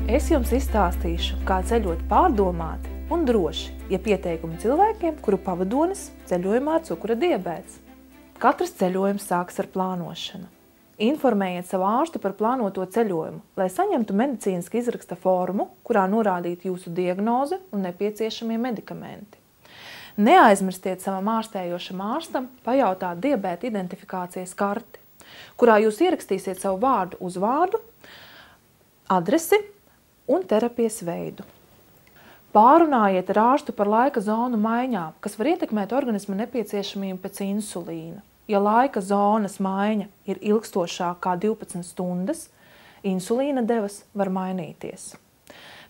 Es jums izstāstīšu, kā ceļot pārdomāti un droši, ja pieteikumi cilvēkiem, kuru pavadonis ceļojumā ar cukura diabēts. Katrs ceļojums sākas ar plānošanu. Informējiet savu ārstu par plānoto ceļojumu, lai saņemtu medicīniski izraksta formu, kurā norādītu jūsu diagnoze un nepieciešamie medikamenti. Neaizmirstiet savam ārstējošam ārstam pajautāt diabēta identifikācijas karti, kurā jūs ierakstīsiet savu vārdu uzvārdu, adresi un terapijas veidu. Pārunājiet ar ārstu par laika zonu maiņām, kas var ietekmēt organisma nepieciešamību pēc insulīna. Ja laika zonas maiņa ir ilgstošāka kā 12 stundas, insulīna devas var mainīties.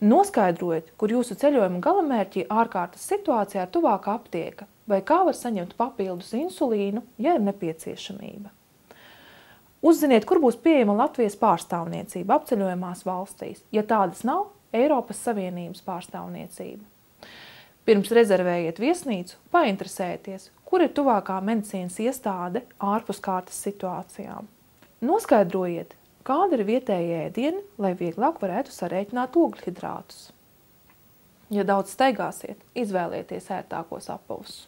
Noskaidrojiet, kur jūsu ceļojuma galamērķī ārkārtas situācijā ir tuvākā aptieka, vai kā var saņemt papildus insulīnu, ja ir nepieciešamība. Uzziniet, kur būs pieejama Latvijas pārstāvniecība apceļojamās valstīs, ja tādas nav, Eiropas Savienības pārstāvniecība. Pirms rezervējiet viesnīcu, painteresējieties, kur ir tuvākā medicīnas iestāde ārpus kārtas situācijām. Noskaidrojiet, kāda ir vietējie ēdieni, lai vieglāk varētu sarēķināt ogļhidrātus. Ja daudz steigāsiet, izvēlieties ērtākos apavus.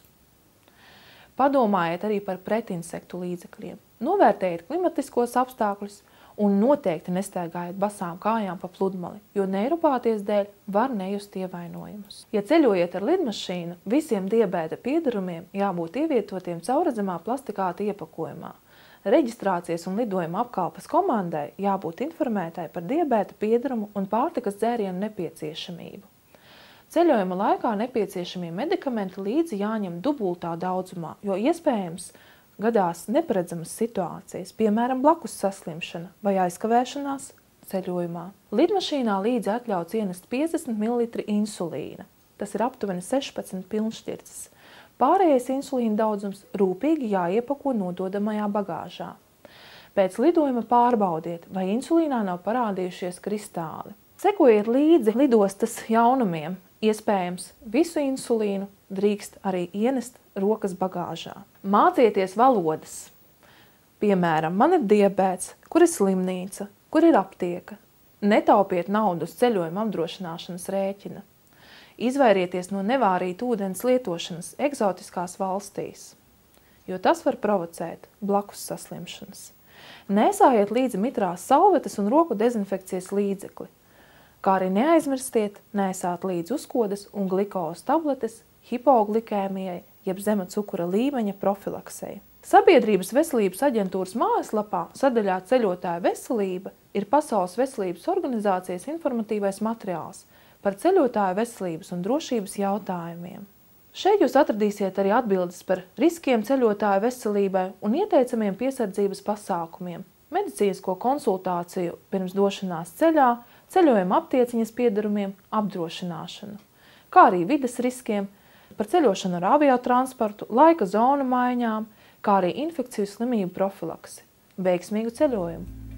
Padomājiet arī par pretinsektu līdzekļiem. Novērtējiet klimatiskos apstākļus un noteikti nestaigājiet basām kājām pa pludmali, jo neiropāties dēļ var nejust ievainojumus. Ja ceļojat ar lidmašīnu, visiem diabēta piedarumiem jābūt ievietotiem caurredzamā plastikāta iepakojumā. Reģistrācijas un lidojuma apkalpes komandai jābūt informētai par diabēta piedarumu un pārtikas dzērienu nepieciešamību. Ceļojuma laikā nepieciešamie medikamenti līdzi jāņem dubultā daudzumā, jo iespējams gadās neparedzamas situācijas, piemēram, blakus saslimšana vai aizkavēšanās ceļojumā. Lidmašīnā līdzi atļauts ienest 50 ml insulīna. Tas ir aptuveni 16 pilnšķirces. Pārējais insulīna daudzums rūpīgi jāiepako nododamajā bagāžā. Pēc lidojuma pārbaudiet, vai insulīnā nav parādījušies kristāli. Sekojiet līdzi lidostas jaunumiem. Iespējams, visu insulīnu drīkst arī ienest rokas bagāžā. Mācieties valodas. Piemēram, man ir diabēts, kur ir slimnīca, kur ir aptieka. Netaupiet naudu uz ceļojuma apdrošināšanas rēķina. Izvairieties no nevārīta ūdens lietošanas eksotiskās valstīs, jo tas var provocēt blakus saslimšanas. Nesājiet līdzi mitrās salvetes un roku dezinfekcijas līdzekli, kā arī neaizmirstiet nesāt līdzi uzkodas un glikozes tabletes hipoglikēmijai, jeb zema cukura līmeņa profilaksei. Sabiedrības veselības aģentūras mājaslapā sadaļā Ceļotāja veselība ir Pasaules veselības organizācijas informatīvais materiāls par ceļotāju veselības un drošības jautājumiem. Šeit jūs atradīsiet arī atbildes par riskiem ceļotāju veselībai un ieteicamiem piesardzības pasākumiem, medicīnisko konsultāciju pirms došanās ceļā, ceļojuma aptieciņas piedarumiem, apdrošināšanu, kā arī vides riskiem, par ceļošanu ar aviotransportu, laika zonu maiņām, kā arī infekciju slimību profilaksi. Veiksmīgu ceļojumu!